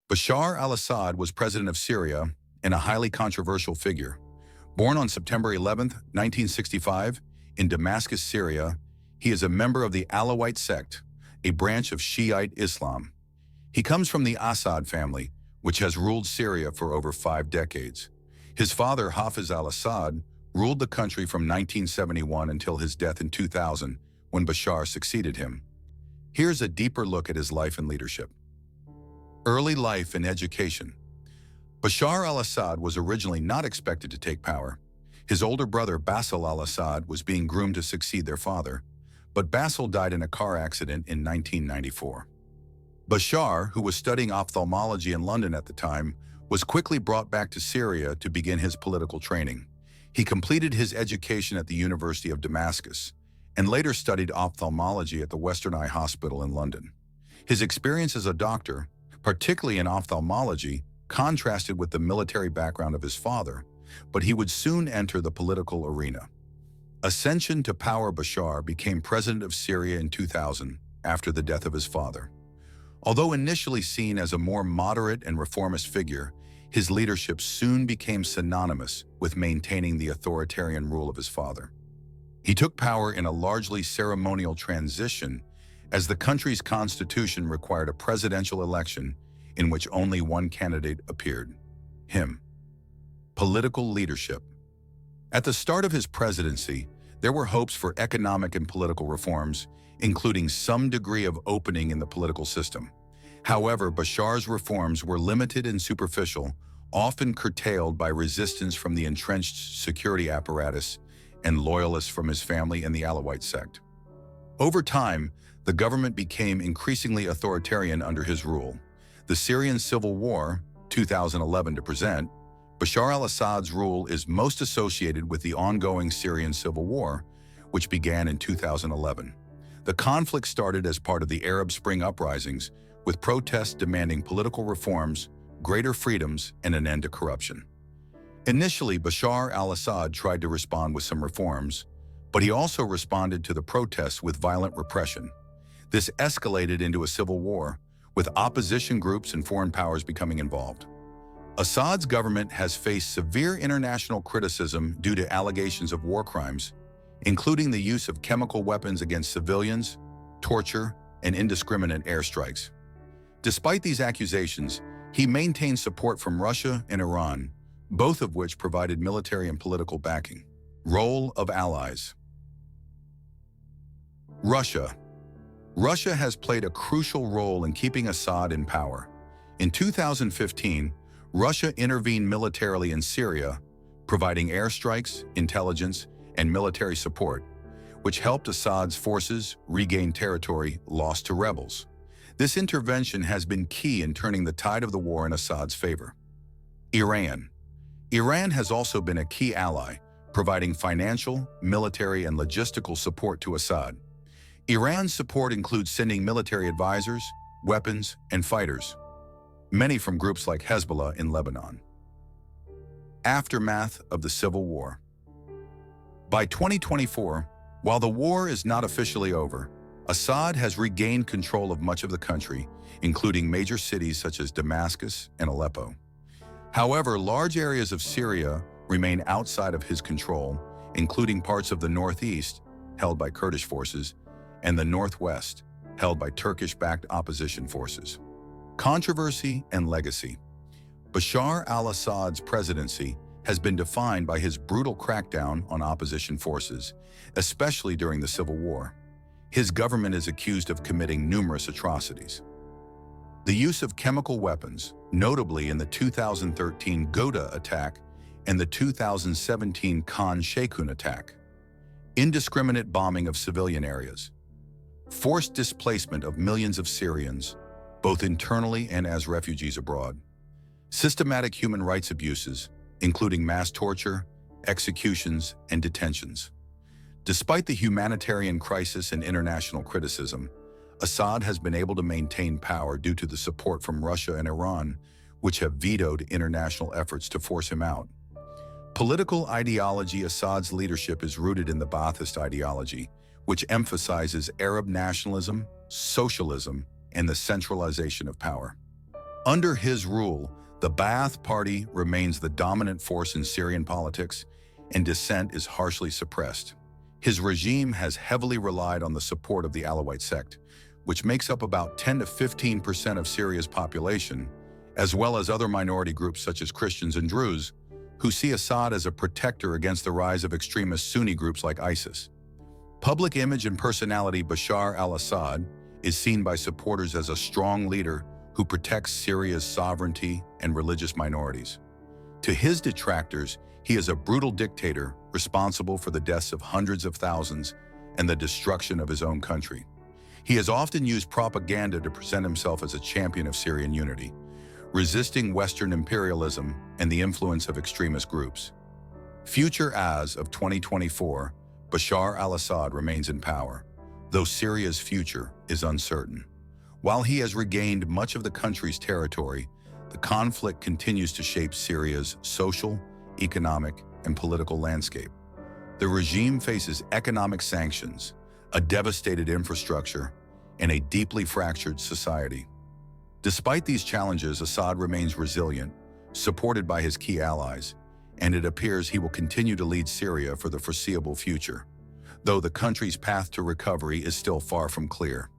Bashar al-Assad was president of Syria and a highly controversial figure. Born on September 11, 1965, in Damascus, Syria, he is a member of the Alawite sect, a branch of Shiite Islam. He comes from the Assad family, which has ruled Syria for over 5 decades. His father, Hafez al-Assad, ruled the country from 1971 until his death in 2000, when Bashar succeeded him. Here's a deeper look at his life and leadership. Early life and education. Bashar al-Assad was originally not expected to take power. His older brother, Bashar al-Assad, was being groomed to succeed their father, but Bashar died in a car accident in 1994. Bashar, who was studying ophthalmology in London at the time, was quickly brought back to Syria to begin his political training. He completed his education at the University of Damascus and later studied ophthalmology at the Western Eye Hospital in London. His experience as a doctor, particularly in ophthalmology, contrasted with the military background of his father, but he would soon enter the political arena. Ascension to power. Bashar became president of Syria in 2000 after the death of his father. Although initially seen as a more moderate and reformist figure, his leadership soon became synonymous with maintaining the authoritarian rule of his father. He took power in a largely ceremonial transition, as the country's constitution required a presidential election in which only one candidate appeared, him. Political leadership. At the start of his presidency, there were hopes for economic and political reforms, including some degree of opening in the political system. However, Bashar's reforms were limited and superficial, often curtailed by resistance from the entrenched security apparatus and loyalists from his family and the Alawite sect. Over time, the government became increasingly authoritarian under his rule. The Syrian Civil War, 2011 to present, Bashar al-Assad's rule is most associated with the ongoing Syrian Civil War, which began in 2011. The conflict started as part of the Arab Spring uprisings, with protests demanding political reforms, greater freedoms, and an end to corruption. Initially, Bashar al-Assad tried to respond with some reforms, but he also responded to the protests with violent repression. This escalated into a civil war, with opposition groups and foreign powers becoming involved. Assad's government has faced severe international criticism due to allegations of war crimes, including the use of chemical weapons against civilians, torture, and indiscriminate airstrikes. Despite these accusations, he maintained support from Russia and Iran, both of which provided military and political backing. Role of allies. Russia. Russia has played a crucial role in keeping Assad in power. In 2015, Russia intervened militarily in Syria, providing airstrikes, intelligence, and military support, which helped Assad's forces regain territory lost to rebels. This intervention has been key in turning the tide of the war in Assad's favor. Iran. Iran has also been a key ally, providing financial, military, and logistical support to Assad. Iran's support includes sending military advisors, weapons, and fighters, many from groups like Hezbollah in Lebanon. Aftermath of the Civil War. By 2024, while the war is not officially over, Assad has regained control of much of the country, including major cities such as Damascus and Aleppo. However, large areas of Syria remain outside of his control, including parts of the northeast, held by Kurdish forces, and the northwest, held by Turkish-backed opposition forces. Controversy and legacy. Bashar al-Assad's presidency has been defined by his brutal crackdown on opposition forces, especially during the Civil War. His government is accused of committing numerous atrocities. The use of chemical weapons, notably in the 2013 Ghouta attack and the 2017 Khan Sheikhoun attack. Indiscriminate bombing of civilian areas. Forced displacement of millions of Syrians, both internally and as refugees abroad. Systematic human rights abuses, including mass torture, executions, and detentions. Despite the humanitarian crisis and international criticism, Assad has been able to maintain power due to the support from Russia and Iran, which have vetoed international efforts to force him out. Political ideology. Assad's leadership is rooted in the Ba'athist ideology, which emphasizes Arab nationalism, socialism, and the centralization of power. Under his rule, the Ba'ath Party remains the dominant force in Syrian politics, and dissent is harshly suppressed. His regime has heavily relied on the support of the Alawite sect, which makes up about 10 to 15% of Syria's population, as well as other minority groups such as Christians and Druze, who see Assad as a protector against the rise of extremist Sunni groups like ISIS. Public image and personality Bashar al-Assad is seen by supporters as a strong leader who protects Syria's sovereignty and religious minorities. To his detractors, he is a brutal dictator responsible for the deaths of hundreds of thousands and the destruction of his own country. He has often used propaganda to present himself as a champion of Syrian unity, resisting Western imperialism and the influence of extremist groups. Future as of 2024, Bashar al-Assad remains in power, though Syria's future is uncertain. While he has regained much of the country's territory, the conflict continues to shape Syria's social, economic, and political landscape. The regime faces economic sanctions, a devastated infrastructure, and a deeply fractured society. Despite these challenges, Assad remains resilient, supported by his key allies, and it appears he will continue to lead Syria for the foreseeable future, though the country's path to recovery is still far from clear.